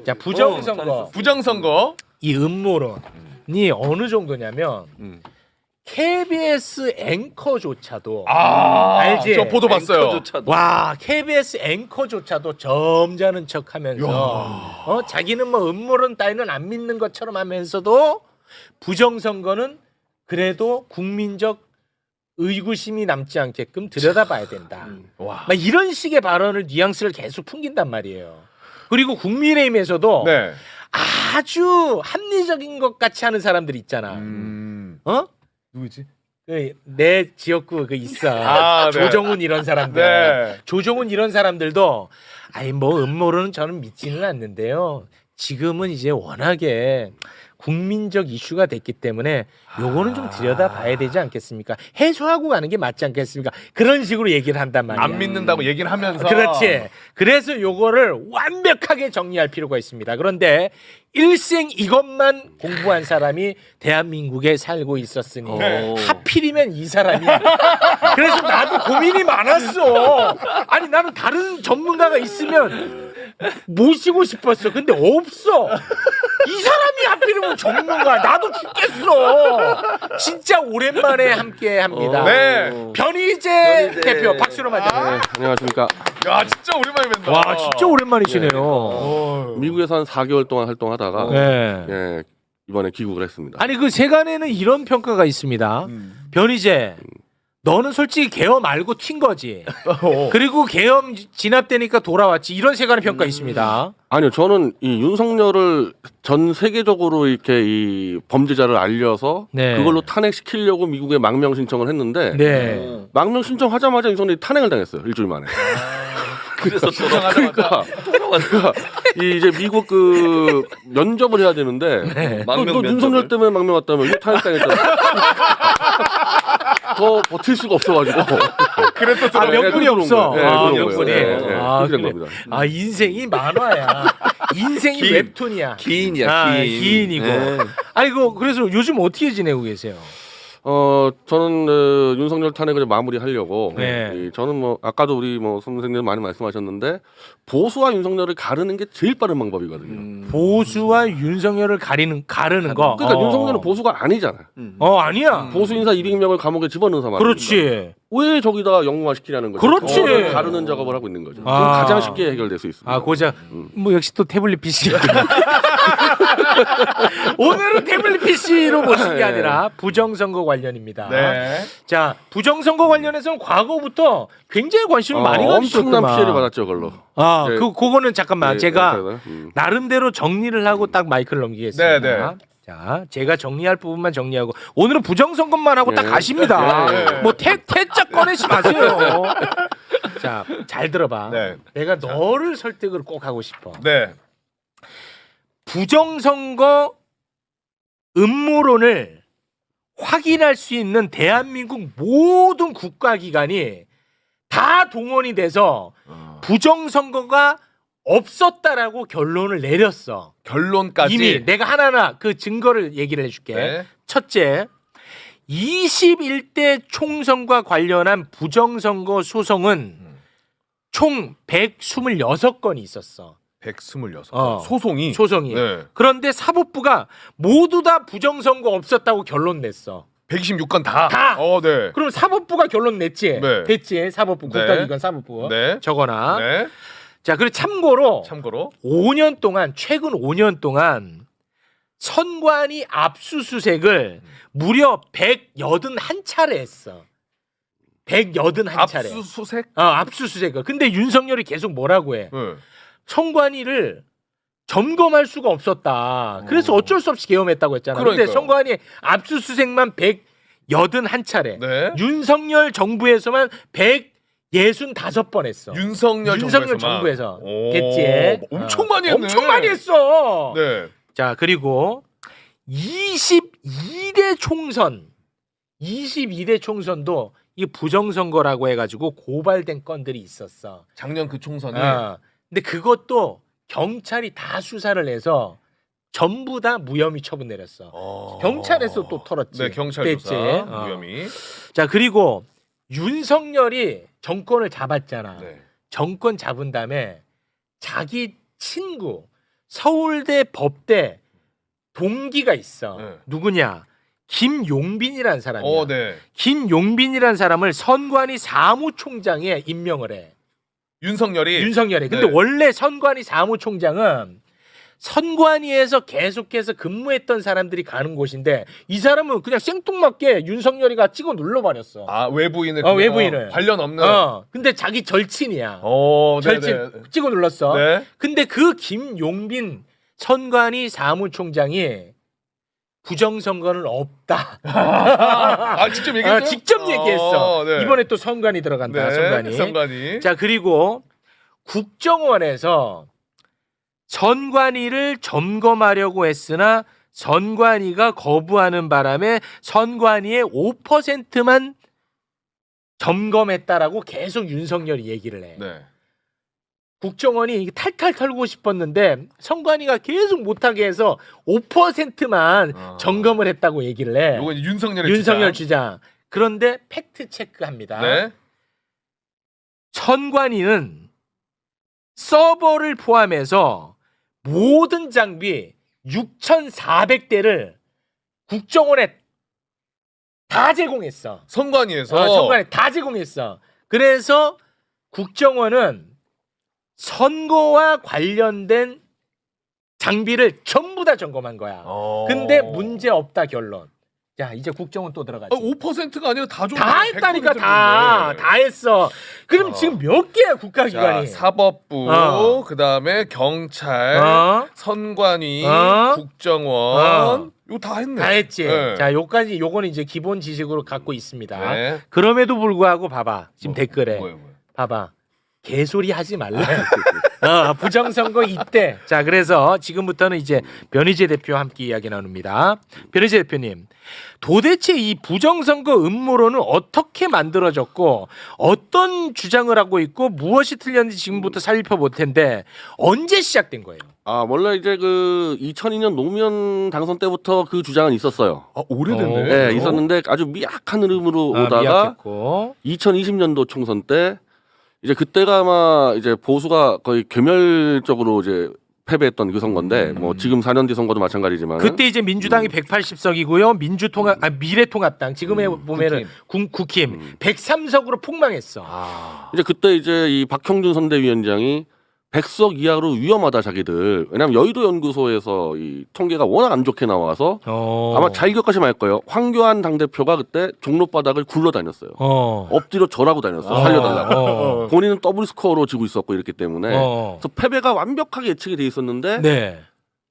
자, 부정선거. 부정선거. 이 음모론이 어느 정도냐면 KBS 앵커조차도 알지? 저 보도 봤어요. 와, KBS 앵커조차도 점잖은 척하면서 자기는 뭐 음모론 따위는 안 믿는 것처럼 하면서도 부정선거는 그래도 국민적 의구심이 남지 않게끔 들여다봐야 된다. 와. 막 이런 식의 발언을 뉘앙스를 계속 풍긴단 말이에요. 그리고 국민의힘에서도 네. 아주 합리적인 것 같이 하는 사람들 있잖아. 어? 누구지? 내 지역구 그 있어. 네. 조정훈 이런 사람들. 네. 조정훈 이런 사람들도 아니 뭐 음모론은 저는 믿지는 않는데요. 지금은 이제 워낙에 국민적 이슈가 됐기 때문에 요거는 좀 들여다봐야 되지 않겠습니까? 해소하고 가는 게 맞지 않겠습니까? 그런 식으로 얘기를 한단 말이야. 안 믿는다고 얘기를 하면서. 그렇지. 그래서 요거를 완벽하게 정리할 필요가 있습니다. 그런데 일생 이것만 공부한 사람이 대한민국에 살고 있었으니 하필이면 이 사람이야. 그래서 나도 고민이 많았어. 아니 나는 다른 전문가가 있으면 모시고 싶었어. 근데 없어. 이 사람이 하필이면 전문가. 나도 죽겠어. 진짜 오랜만에 함께 합니다. 네. 변희재 대표 박수로 맞아. 네, 안녕하십니까. 야, 진짜 오랜만에 뵌다. 와, 진짜 오랜만이시네요. 미국에서 한 4개월 동안 활동하다가 네. 예, 이번에 귀국을 했습니다. 아니 그 세간에는 이런 평가가 있습니다. 변희재, 너는 솔직히 계엄 알고 튄 거지. 그리고 계엄 진압되니까 돌아왔지. 이런 세간의 평가 있습니다. 아니요, 저는 이 윤석열을 전 세계적으로 이렇게 이 범죄자를 알려서 네. 그걸로 탄핵시키려고 미국에 망명 신청을 했는데 네. 망명 신청하자마자 윤석열이 탄핵을 당했어요. 일주일 만에. 그래서 그러니까 이 이제 미국 그 면접을 해야 되는데 너 윤석열 때문에 망명 왔다며 왜 탄핵당했잖아. 더 버틸 수가 없어가지고. 그래서 아, 명분이 없어. 네, 아, 그런 명분이. 거예요. 네, 네, 아, 그렇게 된 그래. 겁니다. 아, 인생이 만화야. 인생이 웹툰이야. 기인이야, 기인. 기인이고. 네. 아이고, 그래서 요즘 어떻게 지내고 계세요? 저는 윤석열 탄핵을 마무리하려고 네. 저는 뭐 아까도 우리 뭐 선생님 많이 말씀하셨는데 보수와 윤석열을 가르는 게 제일 빠른 방법이거든요. 보수와 윤석열을 가르는 거. 그러니까 윤석열은 보수가 아니잖아. 아니야. 보수 인사 200명을 감옥에 집어넣은 사람. 그렇지. 왜 저기다 영웅화 시키냐는 거죠. 그렇지. 그거를 가르는 작업을 하고 있는 거죠. 아. 그럼 가장 쉽게 해결될 수 있습니다. 아, 고작 뭐 역시 또 태블릿 PC. 오늘은 태블릿 PC로 모신 게 아니라 부정선거 관련입니다. 네. 자, 부정선거 관련해서는 과거부터 굉장히 관심을 많이 가지셨구만. 엄청난 피해를 받았죠, 그걸로. 아, 네. 그거는 잠깐만 네, 제가 네, 나름대로 정리를 하고 딱 마이크를 넘기겠습니다. 네, 네. 자, 제가 정리할 부분만 정리하고 오늘은 부정선거만 하고 딱 네. 가십니다. 네. 뭐 태짝 꺼내지 마세요. 자, 잘 들어봐. 네. 내가 너를 설득을 꼭 하고 싶어. 네. 부정선거 음모론을 확인할 수 있는 대한민국 모든 국가기관이 다 동원이 돼서 부정선거가 없었다라고 결론을 내렸어. 결론까지. 이미 내가 하나하나 그 증거를 얘기를 해줄게. 네. 첫째, 21대 총선과 관련한 부정선거 소송은 총 126건이 있었어. 126. 소송이. 네. 그런데 사법부가 모두 다 부정선거 없었다고 결론 냈어. 126건 다. 다. 네. 그럼 사법부가 결론 냈지. 네. 됐지. 사법부 네. 국가기관 사법부. 네. 적어놔. 네. 자, 그리고 참고로 5년 동안 최근 5년 동안 선관위 압수수색을 무려 181차례 했어. 181차례. 압수수색? 압수수색을. 근데 윤석열이 계속 뭐라고 해? 네. 선관위를 점검할 수가 없었다. 그래서 어쩔 수 없이 계엄했다고 했잖아. 그런데 그러니까요. 선관위 압수수색만 181차례. 네. 윤석열 정부에서만 165번 했어. 윤석열 정부에서. 오, 됐지? 엄청 많이 했네. 엄청 많이 했어. 네. 자, 그리고 22대 총선도 이 부정선거라고 해가지고 고발된 건들이 있었어. 작년 그 총선에. 근데 그것도 경찰이 다 수사를 해서 전부 다 무혐의 처분 내렸어. 경찰에서 또 털었지. 네, 경찰 됐지? 조사 무혐의. 자, 그리고 윤석열이 정권을 잡았잖아. 네. 정권 잡은 다음에 자기 친구 서울대 법대 동기가 있어. 네. 누구냐? 김용빈이라는 사람이야. 네. 김용빈이라는 사람을 선관위 사무총장에 임명을 해. 윤석열이. 윤석열이. 근데 네. 원래 선관위 사무총장은 선관위에서 계속해서 근무했던 사람들이 가는 곳인데 이 사람은 그냥 생뚱맞게 윤석열이가 찍어 눌러버렸어. 아 외부인을. 외부인을. 관련 없는. 근데 자기 절친이야. 네네. 절친 찍어 눌렀어. 네. 근데 그 김용빈 선관위 사무총장이 부정선거는 없다. 직접 얘기했어요? 직접 얘기했어. 네. 이번에 또 선관위 들어간다. 네. 선관위. 선관위. 자, 그리고 국정원에서 선관위를 점검하려고 했으나 선관위가 거부하는 바람에 선관위의 5%만 점검했다라고 계속 윤석열이 얘기를 해. 네. 국정원이 이게 탈탈 털고 싶었는데 선관위가 계속 못하게 해서 5%만 점검을 했다고 얘기를 해. 요건 윤석열의 윤석열 주장. 그런데 팩트 체크합니다. 네. 선관위는 서버를 포함해서 모든 장비 6,400대를 국정원에 다 제공했어. 선관위에서. 선관위에 다 제공했어. 그래서 국정원은 선거와 관련된 장비를 전부 다 점검한 거야. 근데 문제 없다 결론. 자, 이제 국정원 또 들어가지. 5%가 아니라 다 좀. 다 했다니까 다 했어. 그럼 지금 몇 개야 국가기관이? 사법부, 그다음에 경찰, 선관위, 국정원. 이거 다 했네. 다 했지. 네. 자, 요거는 이제 기본 지식으로 갖고 있습니다. 네. 그럼에도 불구하고 봐봐. 지금 댓글에 뭐예요? 봐봐. 개소리 하지 말래. 부정선거 이때. 자, 그래서 지금부터는 이제 변희재 대표와 함께 이야기 나눕니다. 변희재 대표님, 도대체 이 부정선거 음모론은 어떻게 만들어졌고 어떤 주장을 하고 있고 무엇이 틀렸는지 지금부터 살펴볼 텐데 언제 시작된 거예요? 원래 이제 그 2002년 노무현 당선 때부터 그 주장은 있었어요. 오래됐네. 네, 있었는데 아주 미약한 흐름으로 오다가 미약했고. 2020년도 총선 때 이제 그때가 아마 이제 보수가 거의 괴멸적으로 이제 패배했던 그 선거인데 뭐 지금 4년 뒤 선거도 마찬가지지만 그때 이제 민주당이 180석이고요. 미래통합당 지금에 보면은 국힘 103석으로 폭망했어. 이제 그때 이제 이 박형준 선대위원장이 100석 이하로 위험하다 자기들. 왜냐면 여의도 연구소에서 이 통계가 워낙 안 좋게 나와서 아마 잘 기억하시면 알 거예요. 황교안 당대표가 그때 종로바닥을 굴러다녔어요. 엎드려 절하고 다녔어. 살려달라고. 본인은 더블 스코어로 지고 있었고 이랬기 때문에 그래서 패배가 완벽하게 예측이 돼 있었는데 네.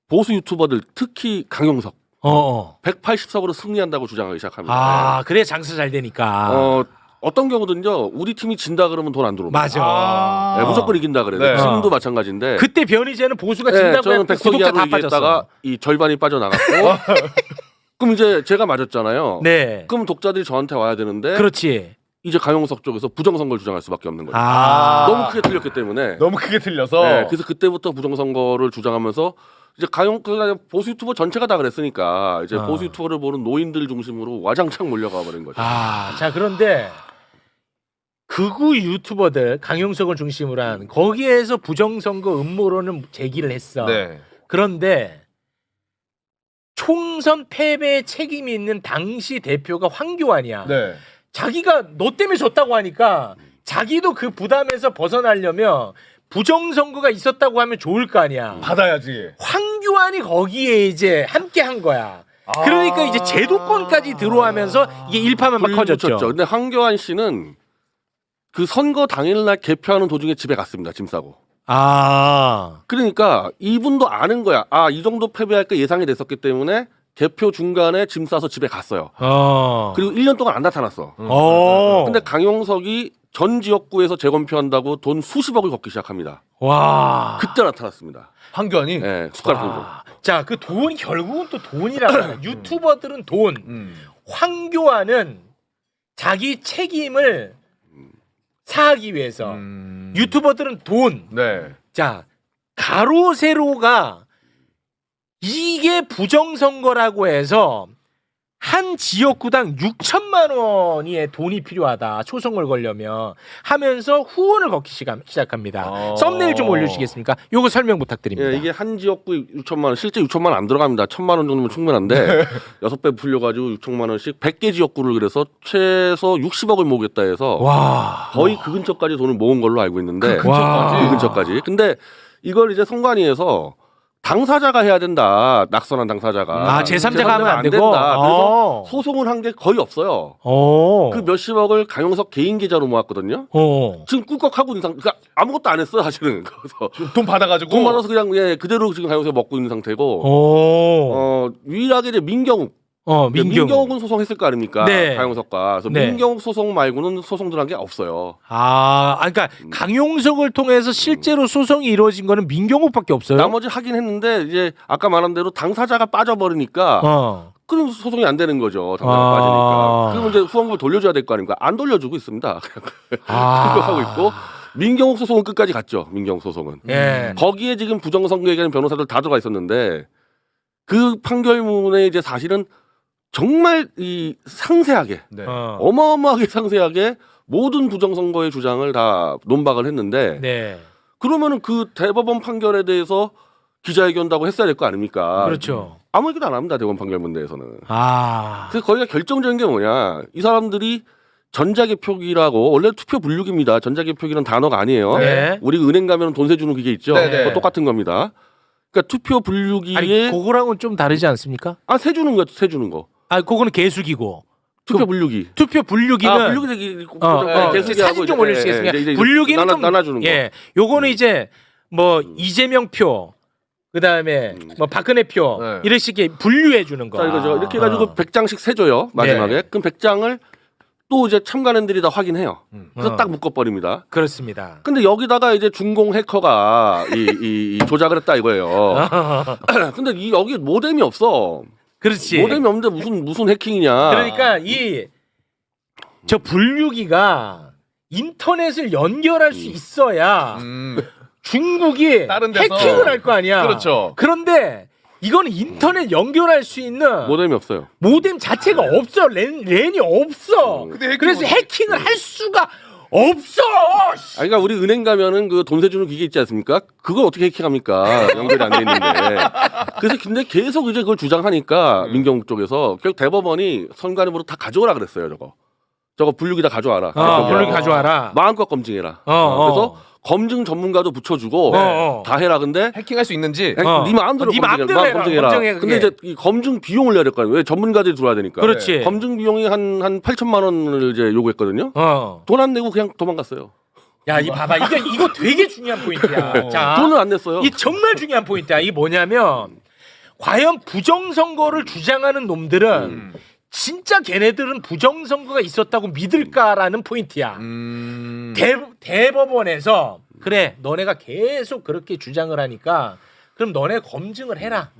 보수 유튜버들 특히 강용석 180석으로 승리한다고 주장하기 시작합니다. 아, 그래 장사 잘 되니까. 어떤 경우든요. 우리 팀이 진다 그러면 돈 안 들어옵니다. 맞아. 네, 무조건 이긴다 그래요. 네. 지금도 마찬가지인데. 그때 변희재는 보수가 네, 진다고 저는 해서 100석 구독자 다 이하로 빠졌어. 얘기했다가 이 절반이 빠져나갔고 그럼 이제 제가 맞았잖아요. 네. 그럼 독자들이 저한테 와야 되는데 그렇지. 이제 강용석 쪽에서 부정선거를 주장할 수밖에 없는 거예요. 너무 크게 틀렸기 때문에. 너무 크게 틀려서. 네, 그래서 그때부터 부정선거를 주장하면서 이제 보수 유튜버 전체가 다 그랬으니까 이제 보수 유튜버를 보는 노인들 중심으로 와장창 몰려가 버린 거죠. 자, 그런데 극우 유튜버들 강용석을 중심으로 한 거기에서 부정선거 음모론을 제기를 했어. 네. 그런데 총선 패배에 책임이 있는 당시 대표가 황교안이야. 네. 자기가 너 때문에 졌다고 하니까 자기도 그 부담에서 벗어나려면 부정선거가 있었다고 하면 좋을 거 아니야. 받아야지. 황교안이 거기에 이제 함께 한 거야. 그러니까 이제 제도권까지 들어오면서 이게 일파만파 커졌죠. 근데 황교안 씨는 그 선거 당일날 개표하는 도중에 집에 갔습니다. 짐 싸고. 그러니까 이분도 아는 거야. 이 정도 패배할까 예상이 됐었기 때문에 개표 중간에 짐 싸서 집에 갔어요. 그리고 1년 동안 안 나타났어. 근데 강용석이 전 지역구에서 재검표한다고 돈 수십억을 걷기 시작합니다. 와. 그때 나타났습니다. 황교안이. 네, 숟가락 들고. 자, 그 돈 결국은 또 돈이라고. 유튜버들은 돈. 황교안은 자기 책임을 사하기 위해서. 유튜버들은 돈. 네. 자, 가로 세로가 이게 부정선거라고 해서 한 지역구당 6천만 원의 돈이 필요하다. 초성을 걸려면 하면서 후원을 걷기 시작합니다. 썸네일 좀 올려주시겠습니까? 요거 설명 부탁드립니다. 예, 이게 한 지역구 6천만 원, 실제 6천만 원 안 들어갑니다. 1,000만 원 정도면 충분한데 6배 풀려가지고 6천만 원씩 100개 지역구를 그래서 최소 60억을 모으겠다 해서 와. 거의 그 근처까지 돈을 모은 걸로 알고 있는데 와. 그 근처까지. 근데 이걸 이제 선관위에서 당사자가 해야 된다. 낙선한 당사자가. 제3자가 하면 안 되고. 된다. 그래서 소송을 한 게 거의 없어요. 그 몇십억을 강용석 개인 계좌로 모았거든요. 지금 꿀꺽하고 있는 상태. 그러니까 아무것도 안 했어 사실은. 그래서 돈 받아가지고. 돈 받아서 그냥 그대로 지금 강용석 먹고 있는 상태고. 유일하게 이제 민경욱. 민경욱은 소송했을 거 아닙니까? 네. 강용석과. 그래서 네. 민경욱 소송 말고는 소송들한 게 없어요. 그러니까 강용석을 통해서 실제로 소송이 이루어진 거는 민경욱밖에 없어요. 나머지 하긴 했는데 이제 아까 말한 대로 당사자가 빠져버리니까 그럼 소송이 안 되는 거죠. 당사자가 빠지니까. 그럼 이제 후원금을 돌려줘야 될 거 아닙니까? 안 돌려주고 있습니다. 그냥 하고 있고. 민경욱 소송은 끝까지 갔죠. 민경욱 소송은. 거기에 지금 부정선거 얘기하는 변호사들 다 들어가 있었는데 그 판결문에 이제 사실은 정말 이 상세하게 네. 어마어마하게 상세하게 모든 부정선거의 주장을 다 논박을 했는데 그러면은 그 대법원 판결에 대해서 기자회견도 하고 했어야 될 거 아닙니까? 그렇죠. 아무 얘기도 안 합니다. 대법원 판결문 대해서는. 그래서 거기가 결정적인 게 뭐냐. 이 사람들이 전자개표기라고 원래 투표 분류기입니다. 전자개표기는 단어가 아니에요. 우리 은행 가면 돈 세주는 기계 있죠. 그거 똑같은 겁니다. 그러니까 투표 분류기에 아니 그거랑은 좀 다르지 않습니까? 세주는 거, 세주는 거. 그거는 개수기고. 투표 분류기. 투표 분류기는 분류기 사진 좀 올려주시겠습니까? 분류기는 좀 나눠주는 거. 요거는 이제 뭐 이재명 표, 그다음에 뭐 박근혜 표 이런 식의 분류해 주는 거. 자, 이거 이렇게 해가지고 100장씩 세줘요 마지막에. 그럼 100장을 또 이제 참관인들이 다 확인해요. 그래서 딱 묶어버립니다. 그렇습니다. 근데 여기다가 이제 중공 해커가 이 조작을 했다 이거예요. 근데 여기 모뎀이 없어. 그렇지. 모뎀이 없는데 무슨 해킹이냐. 그러니까 저 분류기가 인터넷을 연결할 수 있어야 중국이 다른 데서. 해킹을 할 거 아니야. 그렇죠. 그런데 이거는 인터넷 연결할 수 있는 모뎀이 없어요. 모뎀 자체가 없어. 랜이 없어. 근데 그래서 해킹을 할 수가 없어. 그러니까 우리 은행 가면은 그 돈 세주는 기계 있지 않습니까? 그걸 어떻게 해킹합니까? 연결이 안 돼 있는데. 그래서 근데 계속 이제 그걸 주장하니까 민경욱 쪽에서 결국 대법원이 선관위로 다 가져오라 그랬어요. 저거 분류기 다 가져와라. 분류기 가져와라. 마음껏 검증해라. 그래서 검증 전문가도 붙여주고 다 해라. 근데 해킹할 수 있는지. 네 마음대로 검증해라. 근데 이제 이 검증 비용을 내야 될 거 아니에요. 왜 전문가들이 들어와야 되니까. 그렇지. 검증 비용이 한 8천만 원을 이제 요구했거든요. 돈 안 내고 그냥 도망갔어요. 야, 이 봐봐. 이거 되게 중요한 포인트야. 자, 돈을 안 냈어요. 이 정말 중요한 포인트야. 이게 뭐냐면 과연 부정선거를 주장하는 놈들은 진짜 걔네들은 부정선거가 있었다고 믿을까라는 포인트야. 대법원에서 그래 너네가 계속 그렇게 주장을 하니까 그럼 너네 검증을 해라.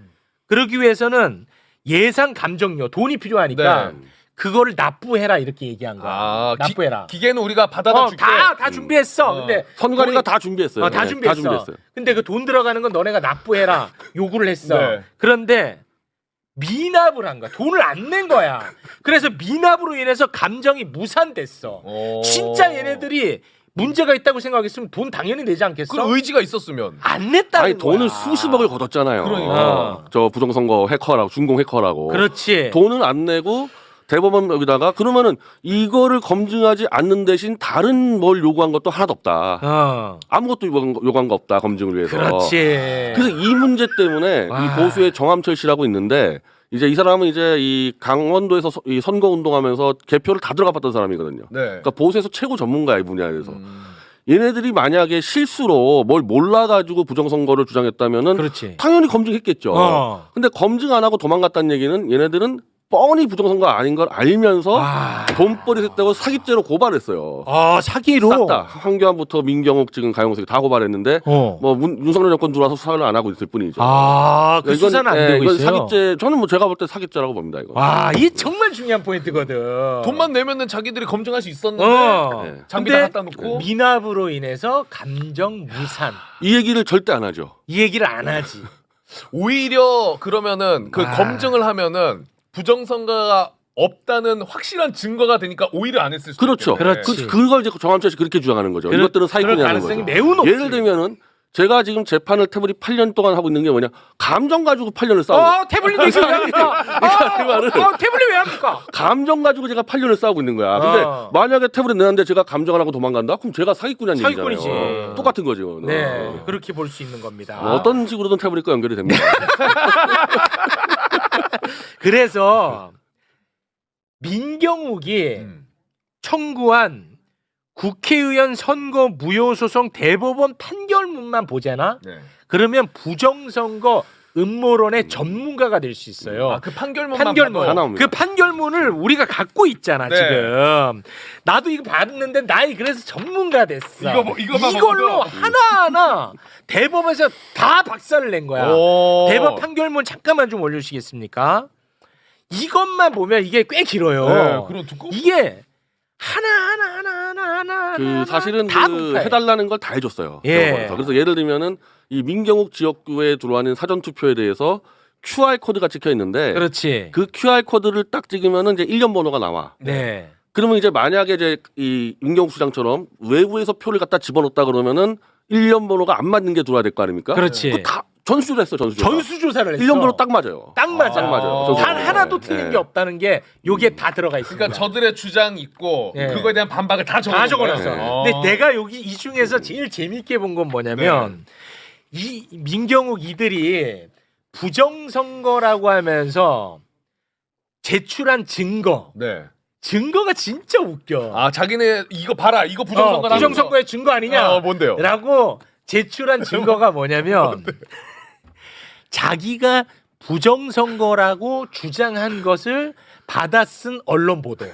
그러기 위해서는 예산 감정료 돈이 필요하니까 그거를 납부해라 이렇게 얘기한 거야. 납부해라. 기계는 우리가 받아다 줄게. 다 준비했어. 근데 선관위가 다 준비했어요. 다 준비했어. 근데 그 돈 들어가는 건 너네가 납부해라 요구를 했어. 그런데 미납을 한 거야. 돈을 안 낸 거야. 그래서 미납으로 인해서 감정이 무산됐어. 진짜 얘네들이 문제가 있다고 생각했으면 돈 당연히 내지 않겠어? 그 의지가 있었으면 안 냈다는 아니 거야. 돈을 수십억을 걷었잖아요. 그러니까. 저 부정선거 해커라고 중공 해커라고. 그렇지. 돈을 안 내고 대법원 여기다가 그러면은 이거를 검증하지 않는 대신 다른 뭘 요구한 것도 하나도 없다. 아무것도 요구한 거 없다 검증을 위해서. 그렇지. 그래서 이 문제 때문에 이 보수의 정함철 씨라고 있는데 이제 이 사람은 이제 이 강원도에서 이 선거 운동하면서 개표를 다 들어가 봤던 사람이거든요. 그러니까 보수에서 최고 전문가야 이 분야에 대해서. 얘네들이 만약에 실수로 뭘 몰라가지고 부정선거를 주장했다면은 그렇지. 당연히 검증했겠죠. 근데 검증 안 하고 도망갔다는 얘기는 얘네들은 뻔히 부정선거 아닌 걸 알면서 돈벌이 했다고 사기죄로 고발했어요. 사기로? 싹 다. 황교안부터 민경욱 지금 가용석이 다 고발했는데 뭐 윤석열 정권 들어와서 수사를 안 하고 있을 뿐이죠. 그 수사는 안 되고 이건 있어요? 사기죄. 저는 뭐 제가 볼 때 사기죄라고 봅니다. 이거. 이 정말 중요한 포인트거든. 돈만 내면은 자기들이 검증할 수 있었는데 장비 다 갖다 놓고 미납으로 인해서 감정 무산. 이 얘기를 절대 안 하죠. 이 얘기를 안 하지. 오히려 그러면은 그 검증을 하면은 부정선거가 없다는 확실한 증거가 되니까 오히려 안 했을 수도 그렇죠. 있겠네. 그렇지. 그걸 이제 정암철 씨 그렇게 주장하는 거죠. 이것들은 사기꾼이라는 가능성이 거죠. 매우 높지. 예를 들면은 제가 지금 재판을 태블릿 8년 동안 하고 있는 게 뭐냐? 감정 가지고 8년을 싸우고. 태블릿 얘기 왜 합니까? 태블릿 왜 합니까? 감정 가지고 제가 8년을 싸우고 있는 거야. 근데 만약에 태블릿 내는데 제가 감정을 하고 도망간다? 그럼 제가 사기꾼이라는 사기꾼이지. 얘기잖아요. 똑같은 거죠. 네, 그렇게 볼 수 있는 겁니다. 어떤 식으로든 태블릿과 연결이 됩니다. 그래서 민경욱이 청구한 국회의원 선거 무효소송 대법원 판결문만 보잖아. 네. 그러면 부정선거 음모론의 전문가가 될 수 있어요. 그 판결문만 판결문. 다 나옵니다. 그 판결문을 우리가 갖고 있잖아. 네. 지금. 나도 이거 봤는데 나이 그래서 전문가 됐어. 이거만 이걸로 보고도. 하나하나 대법원에서 다 박살을 낸 거야. 대법 판결문 잠깐만 좀 올려주시겠습니까? 이것만 보면 이게 꽤 길어요. 네, 그럼 이게 하나 그 사실은 다 그 공파해. 해달라는 걸 다 해줬어요. 예. 대법원에서. 그래서 예를 들면은 이 민경욱 지역구에 들어가는 사전 투표에 대해서 QR 코드가 찍혀 있는데 그렇지. 그 QR 코드를 딱 찍으면은 이제 1년 번호가 나와. 네. 그러면 이제 만약에 이제 이 민경욱 시장처럼 외부에서 표를 갖다 집어넣었다 그러면은 1년 번호가 안 맞는 게 들어와야 될 거 아닙니까? 그렇지. 그거 다 전수조사 했어, 전수조사. 전수조사를 했어. 1년 번호 딱 맞아요. 딱 맞아. 딱 맞아요. 단 단 하나도 틀린 네. 게 없다는 게 요게 다 들어가 있습니다. 그러니까 저들의 주장 있고 네. 그거에 대한 반박을 다 다 적어놨어요. 적어놨어. 근데 내가 여기 이 중에서 제일 재밌게 본 건 뭐냐면 이 민경욱 이들이 부정선거라고 하면서 제출한 증거가 진짜 웃겨. 자기네 이거 봐라 이거 부정선거다. 부정선거의 증거 아니냐? 뭔데요? 라고 제출한 증거가 뭐냐면 자기가 부정선거라고 주장한 것을 받아 쓴 언론 보도.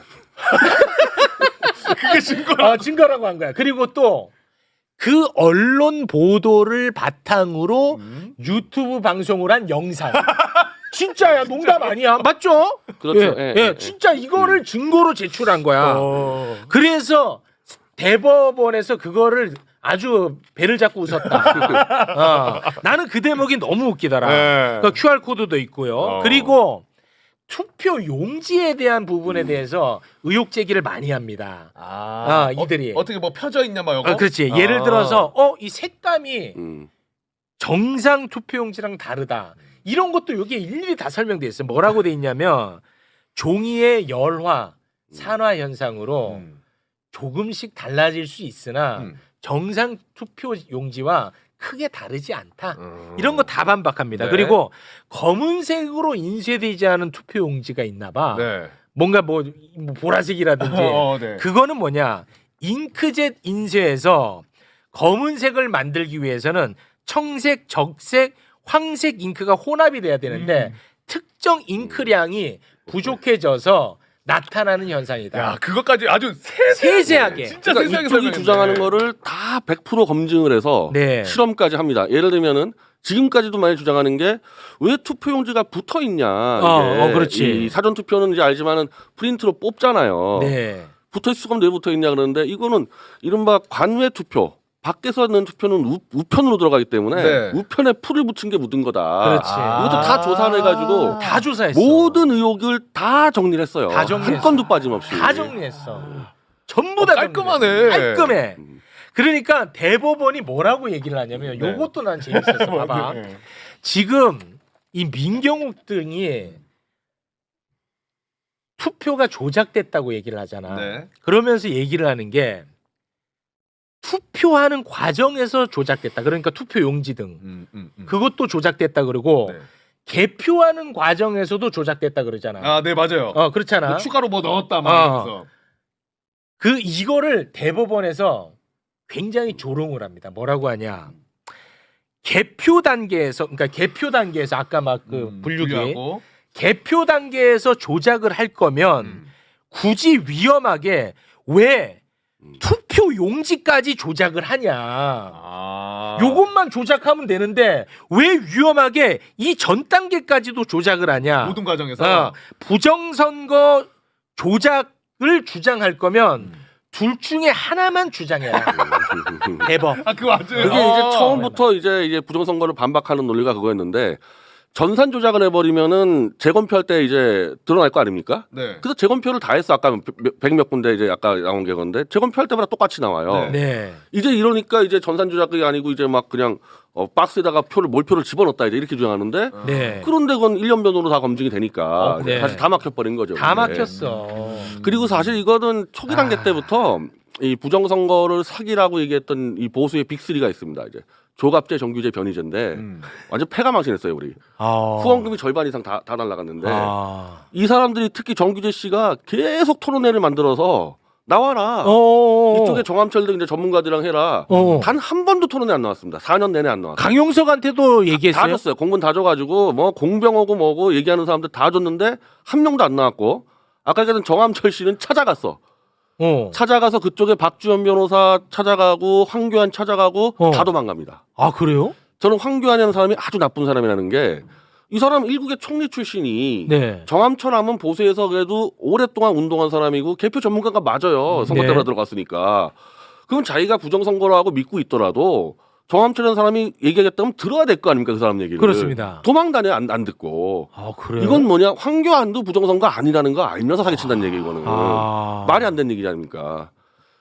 그게 증거. 증거라고 한 거야. 그리고 또 그 언론 보도를 바탕으로 유튜브 방송을 한 영상. 진짜야, 농담 아니야. 맞죠? 그렇죠. 예, 진짜 이거를 증거로 제출한 거야. 그래서 대법원에서 그거를 아주 배를 잡고 웃었다. 나는 그 대목이 너무 웃기더라. 그러니까 QR 코드도 있고요. 그리고 투표 용지에 대한 부분에 대해서 의혹 제기를 많이 합니다. 이들이 어떻게 뭐 펴져 있냐 막 이거. 그렇지. 예를 들어서 이 색감이 음. 정상 투표 용지랑 다르다. 이런 것도 여기에 일일이 다 설명돼 있어요. 뭐라고 돼 있냐면 종이의 열화, 산화 현상으로 조금씩 달라질 수 있으나 정상 투표 용지와 크게 다르지 않다. 이런 거 다 반박합니다. 네. 그리고 검은색으로 인쇄되지 않은 투표 용지가 있나 봐. 네. 뭔가 뭐 보라색이라든지 네. 그거는 뭐냐? 잉크젯 인쇄에서 검은색을 만들기 위해서는 청색, 적색, 황색 잉크가 혼합이 돼야 되는데 특정 잉크량이 부족해져서 나타나는 현상이다. 야 그것까지 아주 세세하게. 진짜 그러니까 세세하게 이쪽이 설명했네. 주장하는 거를 다 100% 검증을 해서 네. 실험까지 합니다. 예를 들면은 지금까지도 많이 주장하는 게 왜 투표용지가 붙어 있냐. 이게 그렇지. 이 사전 투표는 이제 알지만은 프린트로 뽑잖아요. 네. 붙어 있을 거면 왜 붙어 있냐 그러는데 이거는 이른바 관외 투표. 밖에서 하는 투표는 우편으로 들어가기 때문에 네. 우편에 풀을 붙인 게 묻은 거다. 그렇지. 이것도 다 조사를 해가지고 다 조사했어. 모든 의혹을 다 정리를 했어요. 다 정리했어. 한 건도 빠짐없이. 다 정리했어. 전부 다 깔끔하네. 정리했어. 깔끔해. 그러니까 대법원이 뭐라고 얘기를 하냐면 네. 요것도 난 재밌었어. 봐봐. 네. 지금 이 민경욱 등이 투표가 조작됐다고 얘기를 하잖아. 네. 그러면서 얘기를 하는 게 투표하는 과정에서 조작됐다. 그러니까 투표 용지 등 그것도 조작됐다 그러고 네. 개표하는 과정에서도 조작됐다 그러잖아. 네 맞아요. 그렇잖아. 뭐 추가로 뭐 넣었다 막 이러면서. 이거를 대법원에서 굉장히 조롱을 합니다. 뭐라고 하냐? 개표 단계에서 아까 막 그 분류기 분류하고. 개표 단계에서 조작을 할 거면 굳이 위험하게 왜 투표 용지까지 조작을 하냐? 요것만 조작하면 되는데 왜 위험하게 이 전 단계까지도 조작을 하냐? 모든 과정에서. 부정선거 조작을 주장할 거면 둘 중에 하나만 주장해라. 대법. 그 맞아요. 그게 이제 처음부터 이제 부정선거를 반박하는 논리가 그거였는데 전산 조작을 해버리면은 재검표할 때 이제 드러날 거 아닙니까? 네. 그래서 재검표를 다 했어. 아까 100몇 군데 이제 아까 나온 게 건데 재검표할 때마다 똑같이 나와요. 네. 이제 이러니까 이제 전산 조작이 아니고 이제 막 그냥 박스에다가 몰표를 집어넣었다 이제 이렇게 주장하는데 네. 그런데 그건 1년 변으로 다 검증이 되니까 네. 사실 다 막혀버린 거죠. 다 근데. 막혔어. 그리고 사실 이거는 초기 단계 때부터 이 부정선거를 사기라고 얘기했던 이 보수의 빅3가 있습니다. 이제 조갑제, 정규제, 변희재인데 완전 패가 망신했어요 우리. 후원금이 절반 이상 다 날라갔는데 이 사람들이 특히 정규제 씨가 계속 토론회를 만들어서 나와라. 이쪽에 정함철 등 이제 전문가들이랑 해라. 단 한 번도 토론회 안 나왔습니다. 4년 내내 안 나왔어요. 강용석한테도 얘기했어요. 다 줬어요. 공문 다 줘가지고 뭐 공병하고 뭐고 얘기하는 사람들 다 줬는데 한 명도 안 나왔고 아까 얘기했던 정함철 씨는 찾아갔어. 찾아가서 그쪽에 박주현 변호사 찾아가고 황교안 찾아가고 다 도망갑니다. 아 그래요? 저는 황교안이라는 사람이 아주 나쁜 사람이라는 게 이 사람 일국의 총리 출신이 네. 정함철 하면 보수에서 그래도 오랫동안 운동한 사람이고 개표 전문가가 맞아요. 선거 때문에 들어갔으니까. 그럼 자기가 부정선거로 하고 믿고 있더라도 정함철이라는 사람이 얘기하겠다면 들어야 될 거 아닙니까 그 사람 얘기를. 그렇습니다. 도망다녀 안 듣고. 아 그래요? 이건 뭐냐 황교안도 부정선거 아니라는 거 알면서 사기친다는 얘기 이거는. 말이 안 되는 얘기지 아닙니까.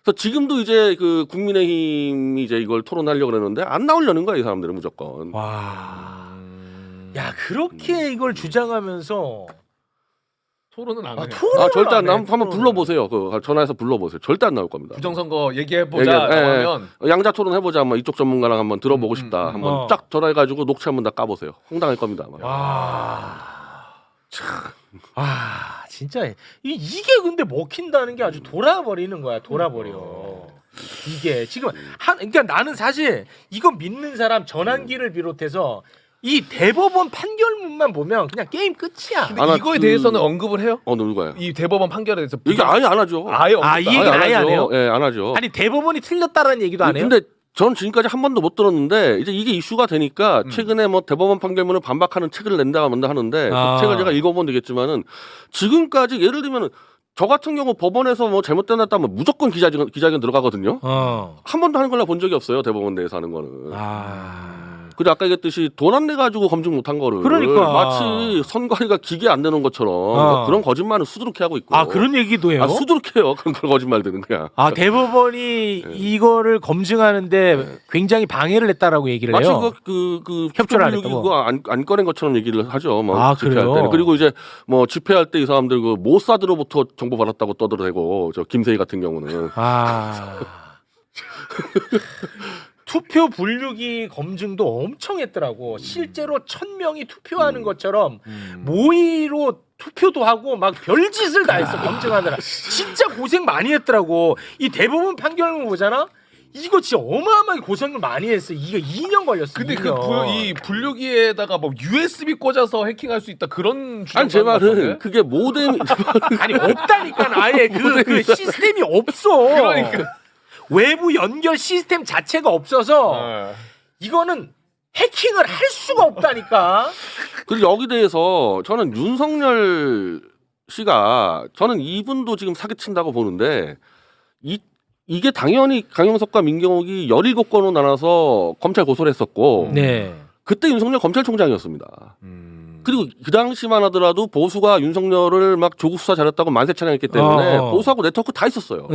그래서 지금도 이제 그 국민의힘이 이제 이걸 토론하려고 그러는데 안 나오려는 거야 이 사람들은 무조건. 와. 야 그렇게 이걸 주장하면서 토론은 안 해요. 절대 안 나. 한번 불러보세요. 그 전화해서 불러보세요. 절대 안 나올 겁니다. 부정선거 얘기해보자 하면 양자 토론 해보자. 한번 이쪽 전문가랑 한번 들어보고 싶다. 한번 쫙 전화해가지고 녹취 한번 다 까보세요. 황당할 겁니다. 아마. 와. 참. 아 진짜 이게 근데 먹힌다는 게 아주 돌아버리는 거야. 돌아버려. 이게 지금 그러니까 나는 사실 이거 믿는 사람 전환기를 비롯해서 이 대법원 판결문만 보면 그냥 게임 끝이야. 근데 이거에 대해서는 언급을 해요? 누가요? 이 대법원 판결에 대해서 이게 아예 안 하죠. 아예 이 얘기는 아예 안 해요? 예, 안 하죠. 아니 대법원이 틀렸다라는 얘기도 안 해요? 근데 전 지금까지 한 번도 못 들었는데 이제 이게 이슈가 되니까 최근에 뭐 대법원 판결문을 반박하는 책을 낸다가 뭔다 하는데 그 책을 제가 읽어보면 되겠지만은 지금까지 예를 들면은 저 같은 경우 법원에서 뭐 잘못됐다면 무조건 기자회견 들어가거든요. 한 번도 하는 걸로 본 적이 없어요. 대법원 내에서 하는 거는. 근데 아까 얘기했듯이 돈 안 내 가지고 검증 못한 거를 그러니까. 마치 선관위가 기계 안 내는 것처럼 그런 거짓말을 수두룩해 하고 있고. 그런 얘기도 해요? 수두룩해요. 그런 거짓말들은 그냥. 대법원이 이거를 검증하는데 굉장히 방해를 했다라고 얘기를 해요. 마치 그 협조를 안 했다고. 그거 안 꺼낸 것처럼 얘기를 하죠. 뭐 집회할 그래요? 때는. 그리고 이제 뭐 집회할 때 이 사람들 그 모사드로부터 정보 받았다고 떠들어대고 저 김세희 같은 경우는. 투표 분류기 검증도 엄청 했더라고. 실제로 1000명이 투표하는 것처럼 모의로 투표도 하고 막 별짓을 다 했어. 검증하느라. 진짜 고생 많이 했더라고. 이 대법원 판결문 보잖아. 이거 진짜 어마어마하게 고생을 많이 했어. 이거 2년 걸렸어. 근데 2년. 이 분류기에다가 뭐 USB 꽂아서 해킹할 수 있다 그런 아니 제 말은 그게 모든 아니 없다니까. 아예 그 시스템이 없어. 그러니까. 외부 연결 시스템 자체가 없어서 이거는 해킹을 할 수가 없다니까. 그리고 여기 대해서 저는 윤석열 씨가 저는 이분도 지금 사기친다고 보는데 이게 당연히 강용석과 민경욱이 17건으로 나눠서 검찰 고소를 했었고 그때 윤석열 검찰총장이었습니다. 그리고 그 당시만 하더라도 보수가 윤석열을 막 조국 수사 잘했다고 만세 찬양했기 때문에 보수하고 네트워크 다 있었어요.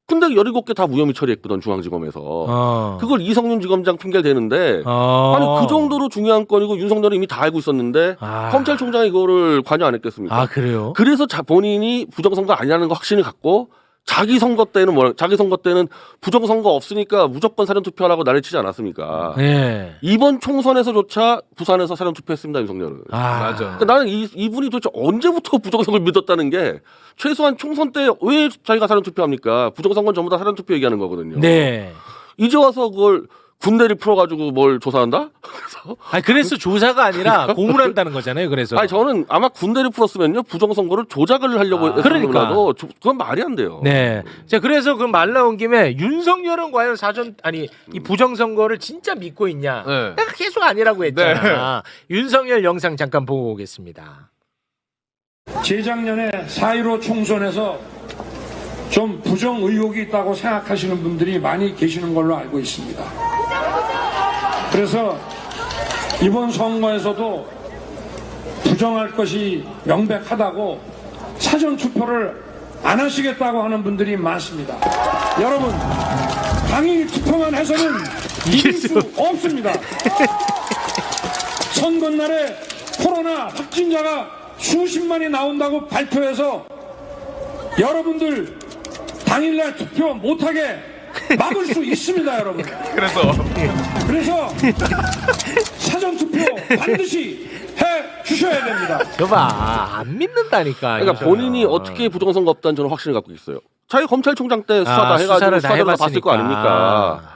근데 17개 다 무혐의 처리했거든 중앙지검에서. 그걸 이성윤 지검장 핑계를 대는데 아니 그 정도로 중요한 건이고 윤석열이 이미 다 알고 있었는데 검찰총장이 이거를 관여 안 했겠습니까? 그래요? 그래서 본인이 부정선거 아니라는 거 확신을 갖고 자기 선거 때는 부정선거 없으니까 무조건 사전투표하라고 난리 치지 않았습니까? 이번 총선에서조차 부산에서 사전투표했습니다 윤석열은. 맞아. 그러니까 나는 이분이 도대체 언제부터 부정선거를 믿었다는 게 최소한 총선 때 왜 자기가 사전투표합니까? 부정선거는 전부 다 사전투표 얘기하는 거거든요. 이제 와서 그걸 군대를 풀어가지고 뭘 조사한다? 그래서 조사가 아니라 고문한다는 거잖아요. 그래서. 저는 아마 군대를 풀었으면요 부정선거를 조작을 하려고 했으면라도 그건 말이 안 돼요. 자 그래서 그 말 나온 김에 윤석열은 과연 이 부정선거를 진짜 믿고 있냐? 내가 계속 아니라고 했잖아. 윤석열 영상 잠깐 보고 오겠습니다. 재작년에 4.15 총선에서 좀 부정 의혹이 있다고 생각하시는 분들이 많이 계시는 걸로 알고 있습니다. 그래서 이번 선거에서도 부정할 것이 명백하다고 사전 투표를 안 하시겠다고 하는 분들이 많습니다. 여러분, 당일 투표만 해서는 이길 수 없습니다. 선거날에 코로나 확진자가 수십만이 나온다고 발표해서 여러분들 당일날 투표 못하게 막을 수 있습니다, 여러분. 그래서 사전 투표 반드시 해 주셔야 됩니다. 저봐 안 믿는다니까. 그러니까 본인이 어떻게 부정선거 없다는 저는 확신을 갖고 있어요. 자기 검찰총장 때 수사 다 해가지고 수사를 다 수사대로 다 봤을 거 해봤으니까. 아닙니까?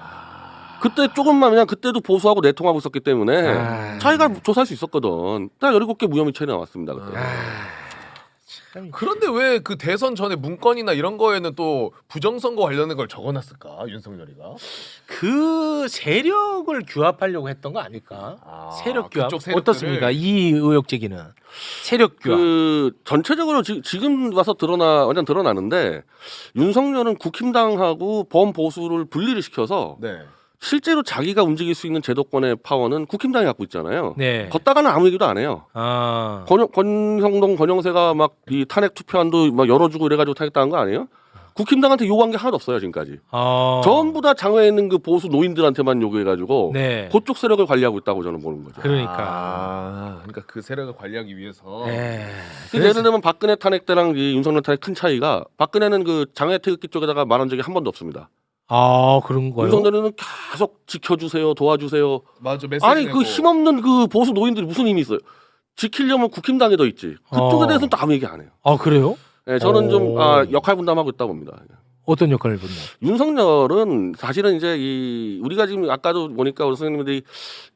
그때 조금만 그냥 그때도 보수하고 내통하고 있었기 때문에 자기가 조사할 수 있었거든. 딱 17개 무혐의 처리 나왔습니다 그때. 그런데 왜 그 대선 전에 문건이나 이런 거에는 또 부정선거 관련된 걸 적어놨을까 윤석열이가? 그 세력을 규합하려고 했던 거 아닐까? 세력 규합 그쪽 세력들을- 어떻습니까? 이 의혹 제기는 세력 규합. 그 전체적으로 지금 와서 완전 드러나는데 윤석열은 국힘당하고 범보수를 분리를 시켜서 네. 실제로 자기가 움직일 수 있는 제도권의 파워는 국힘당이 갖고 있잖아요. 네. 걷다가는 아무 얘기도 안 해요. 권성동, 권영세가 막 이 탄핵 투표안도 막 열어주고 이래가지고 탄핵당한 거 아니에요? 국힘당한테 요구한 게 하나도 없어요 지금까지. 전부 다 장외에 있는 그 보수 노인들한테만 요구해가지고 네. 그쪽 세력을 관리하고 있다고 저는 보는 거죠. 그러니까. 그러니까 그 세력을 관리하기 위해서. 네. 예를 들면 박근혜 탄핵 때랑 이 윤석열 탄핵 큰 차이가 박근혜는 그 장외 태극기 쪽에다가 말한 적이 한 번도 없습니다. 그런 거요? 윤석열은 계속 지켜주세요, 도와주세요. 맞아. 메시지 아니 내고. 그 힘없는 그 보수 노인들이 무슨 힘이 있어요? 지키려면 국힘당에 더 있지. 그쪽에 대해서는 또 아무 얘기 안 해요. 그래요? 네, 저는 좀 역할 분담하고 있다고 봅니다. 어떤 역할을 본다? 윤석열은 사실은 이제 이 우리가 지금 아까도 보니까 우리 선생님들이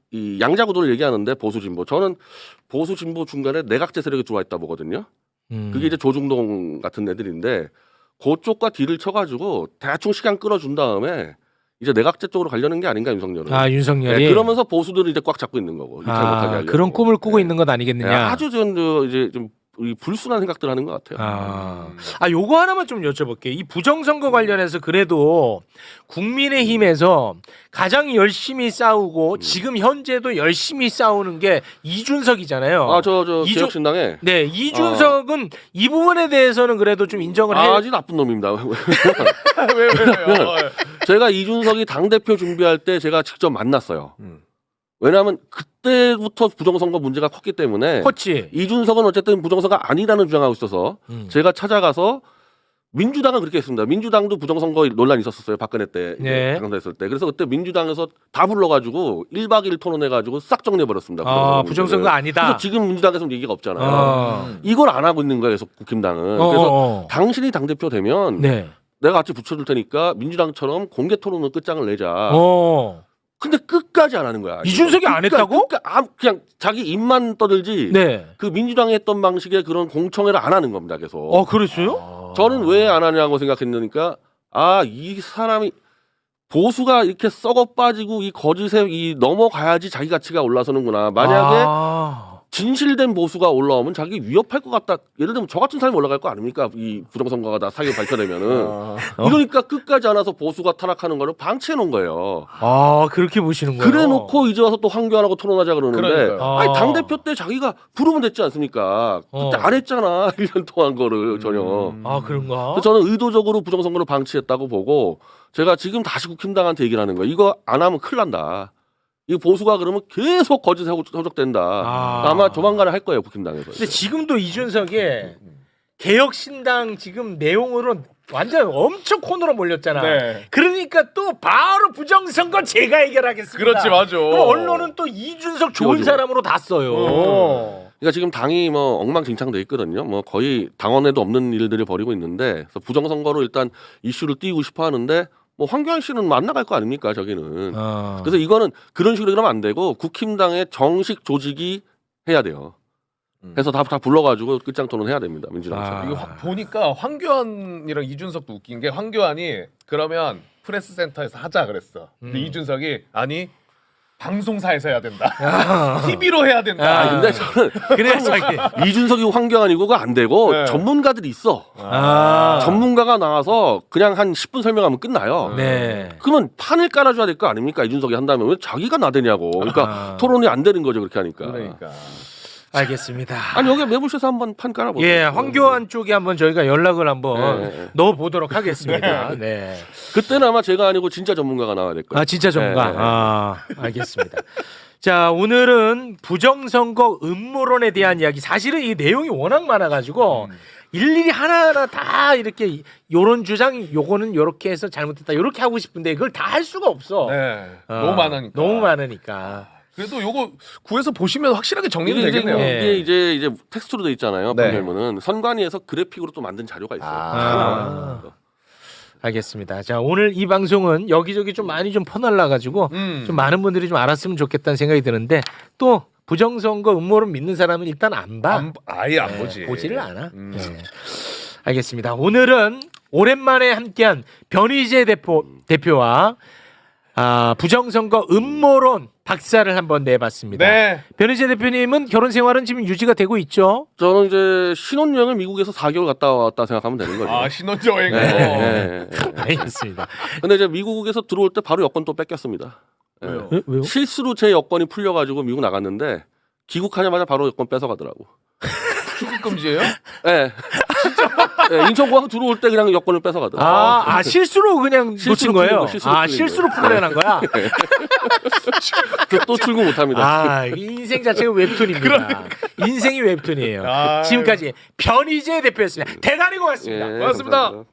이 양자구도를 얘기하는데 보수 진보, 저는 보수 진보 중간에 내각제 세력이 들어와 있다 보거든요. 그게 이제 조중동 같은 애들인데 그쪽과 딜을 쳐가지고 대충 시간 끌어준 다음에 이제 내각제 쪽으로 가려는 게 아닌가 윤석열은. 윤석열이. 네, 그러면서 보수들을 이제 꽉 잡고 있는 거고. 못하게 하려고. 그런 꿈을 꾸고 있는 것 아니겠느냐? 네, 아주 이제 좀 이 불순한 생각들 하는 것 같아요. 요거 하나만 좀 여쭤볼게요. 이 부정선거 관련해서 그래도 국민의힘에서 가장 열심히 싸우고 지금 현재도 열심히 싸우는 게 이준석이잖아요. 저 개혁신당에. 네, 이준석은 이 부분에 대해서는 그래도 좀 인정을 해요. 아주 나쁜 놈입니다. 왜요? 제가 이준석이 당대표 준비할 때 제가 직접 만났어요. 왜냐하면 그때부터 부정선거 문제가 컸기 때문에 컸지. 이준석은 어쨌든 부정선거가 아니라는 주장하고 있어서 제가 찾아가서 민주당은 그렇게 했습니다. 민주당도 부정선거 논란이 있었어요. 박근혜 때 네. 당선됐을 때. 그래서 그때 민주당에서 다 불러가지고 1박 2일 토론해가지고 싹 정리해버렸습니다. 부정선거 아니다. 그래서 지금 민주당에서는 얘기가 없잖아요. 이걸 안 하고 있는 거예요. 계속 국힘당은. 그래서 당신이 당대표 되면 네. 내가 같이 붙여줄 테니까 민주당처럼 공개 토론으로 끝장을 내자. 근데 끝까지 안 하는 거야. 이준석이 안 했다고? 그냥 자기 입만 떠들지. 네. 그 민주당이 했던 방식의 그런 공청회를 안 하는 겁니다. 계속. 그랬어요? 저는 왜 안 하냐고 생각했으니까 이 사람이 보수가 이렇게 썩어 빠지고 이 거짓에 넘어가야지 자기 가치가 올라서는구나. 만약에 진실된 보수가 올라오면 자기 위협할 것 같다. 예를 들면 저 같은 사람이 올라갈 거 아닙니까? 이 부정선거가 다 사기 발표되면은. 이러니까 끝까지 안 와서 보수가 타락하는 거를 방치해 놓은 거예요. 그렇게 보시는 거예요. 그래 놓고 이제 와서 또 황교안하고 토론하자 그러는데 그러니까요. 아니 당대표 때 자기가 부르면 됐지 않습니까? 그때 안 했잖아. 1년 동안 거를 전혀. 그런가? 그래서 저는 의도적으로 부정선거를 방치했다고 보고 제가 지금 다시 국힘당한테 얘기를 하는 거예요. 이거 안 하면 큰일 난다. 이 보수가 그러면 계속 거짓 허적된다. 아마 조만간에 할 거예요 국힘당에서. 근데 지금도 이준석이 개혁신당 지금 내용으로 완전 엄청 코너로 몰렸잖아. 네. 그러니까 또 바로 부정선거 제가 해결하겠습니다. 그렇지, 맞아. 그럼 언론은 또 이준석 좋은 그거죠. 사람으로 다 써요. 그러니까 지금 당이 뭐 엉망진창돼 있거든요. 뭐 거의 당원에도 없는 일들을 벌이고 있는데 그래서 부정선거로 일단 이슈를 띄우고 싶어 하는데 뭐 황교안 씨는 만나갈 거 아닙니까 저기는. 그래서 이거는 그런 식으로 그러면 안 되고 국힘당의 정식 조직이 해야 돼요. 해서 다 불러가지고 끝장 토론해야 됩니다. 민주당에서. 이거 보니까 황교안이랑 이준석도 웃긴 게 황교안이 그러면 프레스센터에서 하자 그랬어. 근데 이준석이 아니 방송사에서 해야 된다. TV로 해야 된다. 아, 근데 저는 그래야 자기. 이준석이 황교안이고 그거 안 되고 네. 전문가들이 있어. 아. 전문가가 나와서 그냥 한 10분 설명하면 끝나요. 네. 그러면 판을 깔아줘야 될 거 아닙니까? 이준석이 한다면 왜 자기가 나대냐고. 그러니까 아. 토론이 안 되는 거죠 그렇게 하니까. 그러니까. 알겠습니다. 아니 여기 매불쇼에서 한번 판 깔아보세요. 예, 황교안 쪽에 한번 저희가 연락을 한번 네. 넣어보도록 하겠습니다. 네. 그때는 아마 제가 아니고 진짜 전문가가 나와야 될 거예요. 아, 진짜 전문가. 네, 네. 아, 알겠습니다. 자, 오늘은 부정선거 음모론에 대한 이야기. 사실은 이 내용이 워낙 많아가지고 일일이 하나하나 다 이렇게 요런 주장, 요거는 요렇게 해서 잘못했다, 요렇게 하고 싶은데 그걸 다 할 수가 없어. 네. 어, 너무 많으니까. 너무 많으니까. 그래도 요거 구에서 보시면 확실하게 정리는 이게 되겠네요. 네. 이게 이제 텍스트로 돼 있잖아요. 네. 보면은 선관위에서 그래픽으로 또 만든 자료가 있어요. 아. 다 나와요. 알겠습니다. 자, 오늘 이 방송은 여기저기 좀 많이 좀 퍼날라가지고 좀 많은 분들이 좀 알았으면 좋겠다는 생각이 드는데 또 부정선거 음모론 믿는 사람은 일단 안 봐. 아예 안 네, 보지. 보지를 않아. 네. 알겠습니다. 오늘은 오랜만에 함께한 변희재 대표와 부정선거 음모론 박사를 한번 내봤습니다. 네. 변희재 대표님은 결혼 생활은 지금 유지가 되고 있죠? 저는 이제 신혼여행을 미국에서 4개월 갔다 왔다 생각하면 되는 거죠. 아, 신혼여행. 네, 네, 네. 알겠습니다. 근데 이제 미국에서 들어올 때 바로 여권 또 뺏겼습니다. 네. 왜요? 왜요? 실수로 제 여권이 풀려가지고 미국 나갔는데 귀국하자마자 바로 여권 뺏어가더라고. 출국 금지예요? 네. 네, 인천공항 들어올 때 그냥 여권을 뺏어가더라고. 실수로 그냥 실수로 놓친 거예요? 풀린 거, 실수로 풀린 실수로 거예요. 풀려난 거야? 또 출국 못합니다. 이 인생 자체가 웹툰입니다. 인생이 웹툰이에요. 아유. 지금까지 변희재 대표였습니다. 대단히 고맙습니다. 예, 고맙습니다. 감사합니다.